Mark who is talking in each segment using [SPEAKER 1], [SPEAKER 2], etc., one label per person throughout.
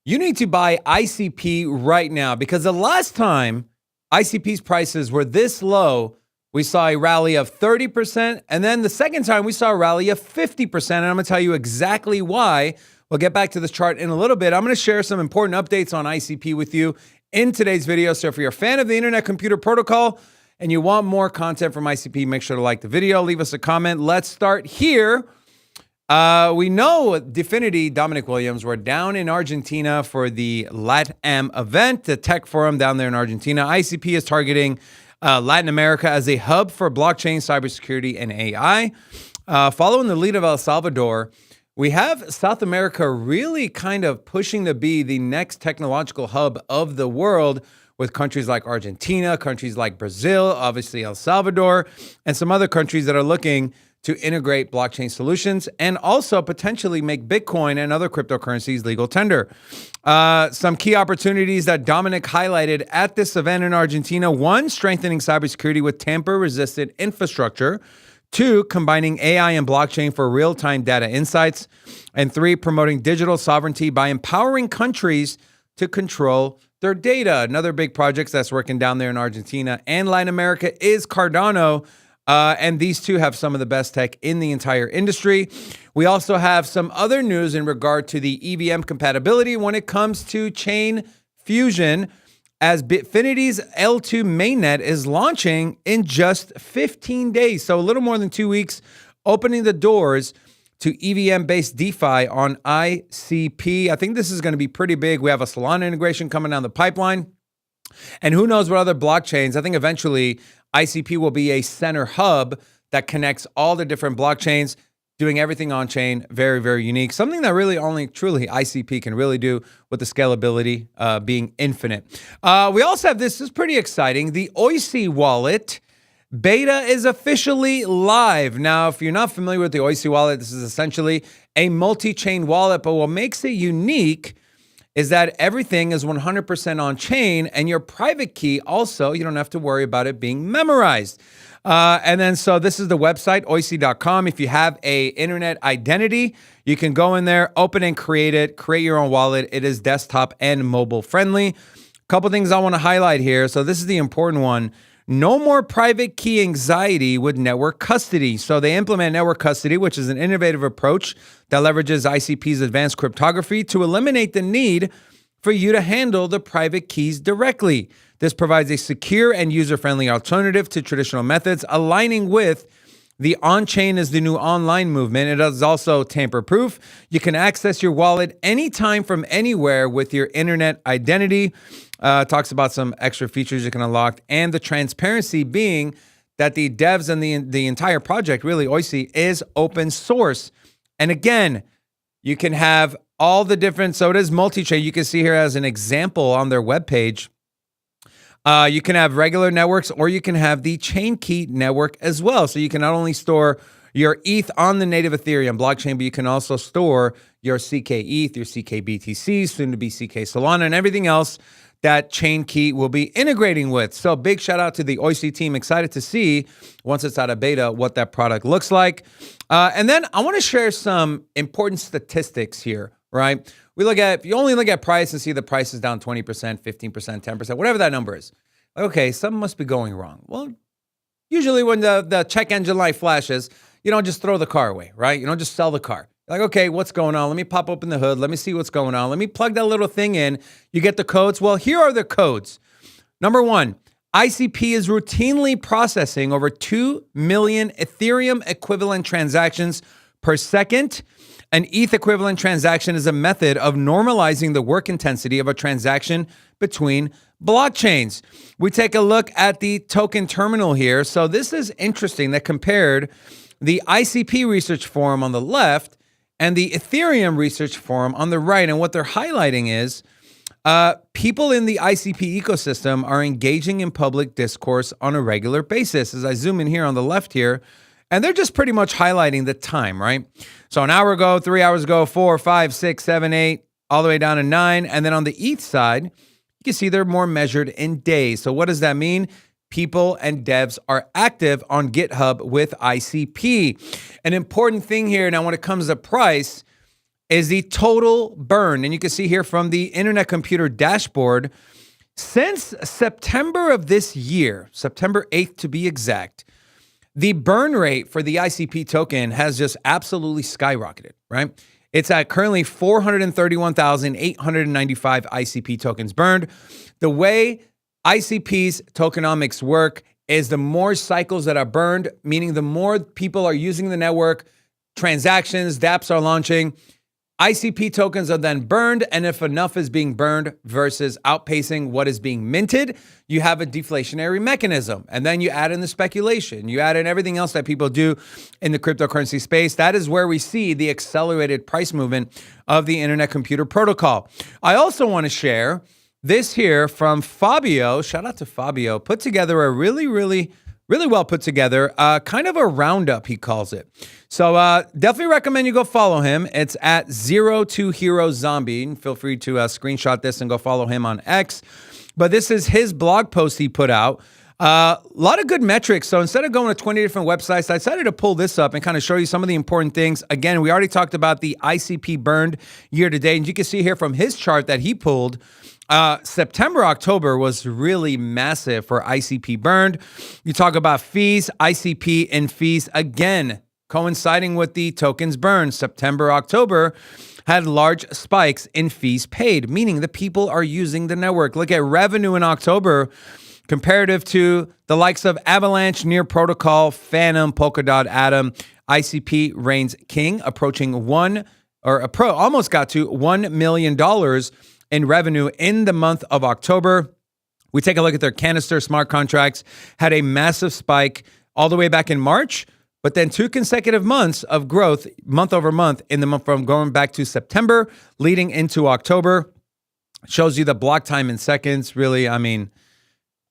[SPEAKER 1] You need to buy ICP right now because the last time ICP's prices were this low, we saw a rally of 30%. And then the second time we saw a rally of 50%. And I'm going to tell you exactly why. We'll get back to this chart in a little bit. I'm going to share some important updates on ICP with you in today's video. So if you're a fan of the Internet Computer Protocol and you want more content from ICP, make sure to like the video, leave us a comment. Let's start here. We know Definity, Dominic Williams, were down in Argentina for the LATAM event, the tech forum down there in Argentina. ICP is targeting Latin America as a hub for blockchain, cybersecurity, and AI. Following the lead of El Salvador, we have South America really kind of pushing to be the next technological hub of the world, with countries like Argentina, countries like Brazil, obviously El Salvador, and some other countries that are looking to integrate blockchain solutions and also potentially make Bitcoin and other cryptocurrencies legal tender. Some key opportunities that Dominic highlighted at this event in Argentina: one, strengthening cybersecurity with tamper-resistant infrastructure; two, combining AI and blockchain for real-time data insights; and three, promoting digital sovereignty by empowering countries to control their data. Another big project that's working down there in Argentina and Latin America is Cardano. And these two have some of the best tech in the entire industry. We also have some other news in regard to the EVM compatibility when it comes to chain fusion, as Bitfinity's L2 mainnet is launching in just 15 days. So a little more than 2 weeks, opening the doors to EVM-based DeFi on ICP. I think this is going to be pretty big. We have a Solana integration coming down the pipeline. And who knows what other blockchains. I think eventually ICP will be a center hub that connects all the different blockchains, doing everything on chain. Very, very unique. Something that really only truly ICP can really do, with the scalability being infinite. We also have this is pretty exciting. The OIC wallet beta is officially live. Now, if you're not familiar with the OIC wallet, this is essentially a multi-chain wallet, but what makes it unique is that everything is 100% on chain, and your private key also, you don't have to worry about it being memorized. And then, so this is the website, oic.com. If you have a internet identity, you can go in there, open and create it, create your own wallet. It is desktop and mobile friendly. A couple things I want to highlight here. So this is the important one. No more private key anxiety with network custody. So they implement network custody, which is an innovative approach that leverages ICP's advanced cryptography to eliminate the need for you to handle the private keys directly. This provides a secure and user-friendly alternative to traditional methods, aligning with the on-chain is the new online movement. It is also tamper-proof. You can access your wallet anytime from anywhere with your internet identity. Talks about some extra features you can unlock, and the transparency being that the devs and the entire project, really, OIC, is open source. And again, you can have all the different, so it is multi-chain. You can see here as an example on their webpage. You can have regular networks, or you can have the chain key network as well. So you can not only store your ETH on the native Ethereum blockchain, but you can also store your CK ETH, your CK BTC, soon to be CK Solana, and everything else that chain key will be integrating with. So big shout out to the OIC team. Excited to see, once it's out of beta, what that product looks like. And then I want to share some important statistics here, right? We look at, if you only look at price and see the price is down 20%, 15%, 10%, whatever that number is. Okay, something must be going wrong. Well, usually when the check engine light flashes, you don't just throw the car away, right? You don't just sell the car. Like, okay, what's going on? Let me pop open the hood. Let me see what's going on. Let me plug that little thing in. You get the codes. Well, here are the codes. Number one, ICP is routinely processing over 2 million Ethereum equivalent transactions per second. An ETH equivalent transaction is a method of normalizing the work intensity of a transaction between blockchains. We take a look at the token terminal here. So this is interesting that compared the ICP research forum on the left and the Ethereum research forum on the right. And what they're highlighting is people in the ICP ecosystem are engaging in public discourse on a regular basis. As I zoom in here on the left here, and they're just pretty much highlighting the time, right? So an hour ago, 3 hours ago, 4, 5, 6, 7, 8, all the way down to 9. And then on the ETH side, you can see they're more measured in days. So what does that mean? People and devs are active on GitHub with ICP. An important thing here now when it comes to price, is the total burn. And you can see here from the Internet Computer dashboard, since September of this year, September 8th to be exact, the burn rate for the ICP token has just absolutely skyrocketed, right? It's at currently 431,895 ICP tokens burned. The way ICP's tokenomics work is the more cycles that are burned, meaning the more people are using the network, transactions, dApps are launching, ICP tokens are then burned, and if enough is being burned versus outpacing what is being minted, you have a deflationary mechanism. And then you add in the speculation, you add in everything else that people do in the cryptocurrency space. That is where we see the accelerated price movement of the Internet Computer Protocol. I also want to share this here from Fabio. Shout out to Fabio. Put together a really well put together, kind of a roundup, he calls it. So definitely recommend you go follow him. It's at 02HeroZombie. Feel free to screenshot this and go follow him on X. But this is his blog post he put out. A lot of good metrics. So instead of going to 20 different websites, I decided to pull this up and kind of show you some of the important things. Again, we already talked about the ICP burned year to date. And you can see here from his chart that he pulled, September, October was really massive for ICP burned. You talk about fees, ICP and fees, again, coinciding with the tokens burned. September, October had large spikes in fees paid, meaning the people are using the network. Look at revenue in October comparative to the likes of Avalanche, Near Protocol, Phantom, Polkadot, Atom. ICP reigns king, approaching almost got to $1 million in revenue in the month of October. We take a look at their Canister smart contracts, had a massive spike all the way back in March, but then 2 consecutive months of growth month over month in the month from going back to September, leading into October. Shows you the block time in seconds. Really, I mean,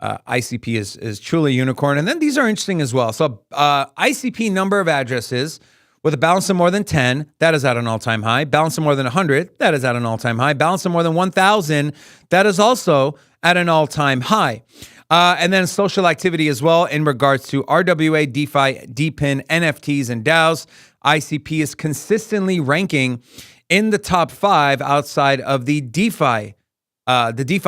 [SPEAKER 1] ICP is truly a unicorn. And then these are interesting as well. So ICP number of addresses with a balance of more than 10, that is at an all-time high. Balance of more than 100, that is at an all-time high. Balance of more than 1,000, that is also at an all-time high. And then social activity as well in regards to RWA, DeFi, DPIN, NFTs, and DAOs. ICP is consistently ranking in the top 5 outside of the DeFi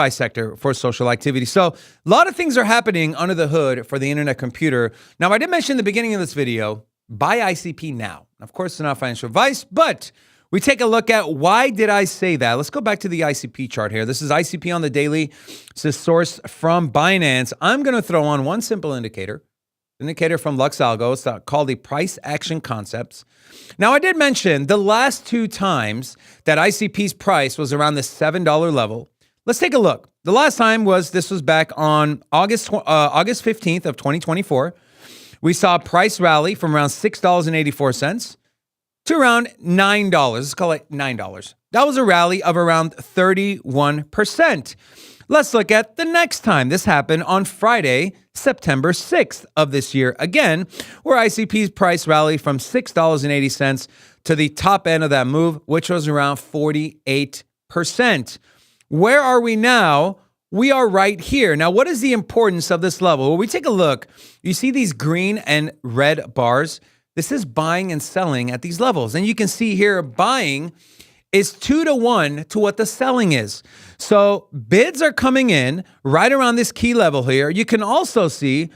[SPEAKER 1] sector for social activity. So a lot of things are happening under the hood for the Internet Computer. Now, I did mention in the beginning of this video, buy ICP now. Of course, it's not financial advice, but we take a look at why did I say that. Let's go back to the ICP chart here. This is ICP on the daily. This is sourced from Binance. I'm going to throw on one simple indicator from LuxAlgo. It's called the price action concepts. Now, I did mention the last 2 times that ICP's price was around the $7 level. Let's take a look. The last time was back on August 15th of 2024. We saw a price rally from around $6.84 to around $9. Let's call it $9. That was a rally of around 31%. Let's look at the next time. This happened on Friday, September 6th of this year. Again, where ICP's price rallied from $6.80 to the top end of that move, which was around 48%. Where are we now? We are right here. Now, what is the importance of this level? Well, we take a look. You see these green and red bars? This is buying and selling at these levels. And you can see here, buying is 2 to 1 to what the selling is. So bids are coming in right around this key level here. You can also see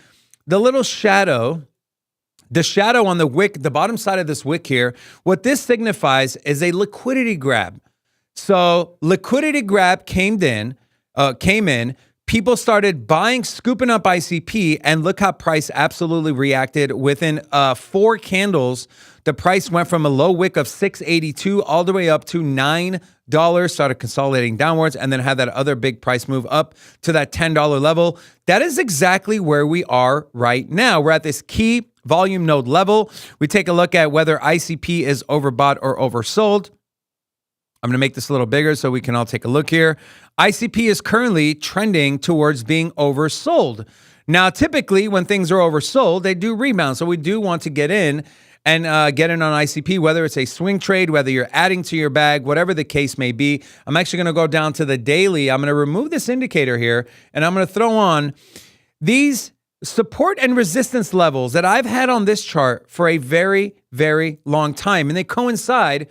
[SPEAKER 1] the little shadow, the shadow on the wick, the bottom side of this wick here. What this signifies is a liquidity grab. So liquidity grab came in. People started buying, scooping up ICP, and look how price absolutely reacted. Within 4 candles, the price went from a low wick of $6.82 all the way up to $9, started consolidating downwards, and then had that other big price move up to that $10 level. That is exactly where we are right now. We're at this key volume node level. We take a look at whether ICP is overbought or oversold. I'm going to make this a little bigger so we can all take a look here. ICP is currently trending towards being oversold. Now, typically when things are oversold, they do rebound. So we do want to get in and get in on ICP, whether it's a swing trade, whether you're adding to your bag, whatever the case may be. I'm actually going to go down to the daily. I'm going to remove this indicator here, and I'm going to throw on these support and resistance levels that I've had on this chart for a very, very long time. And they coincide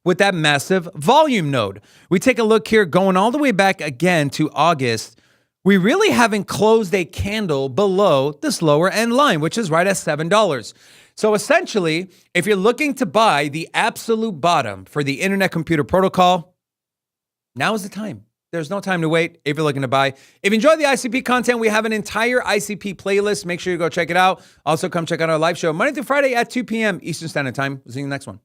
[SPEAKER 1] with that massive volume node. We take a look here, going all the way back again to August. We really haven't closed a candle below this lower end line, which is right at $7. So essentially, if you're looking to buy the absolute bottom for the Internet Computer Protocol, now is the time. There's no time to wait if you're looking to buy. If you enjoy the ICP content, we have an entire ICP playlist. Make sure you go check it out. Also, come check out our live show Monday through Friday at 2 p.m. Eastern Standard Time. We'll see you in the next one.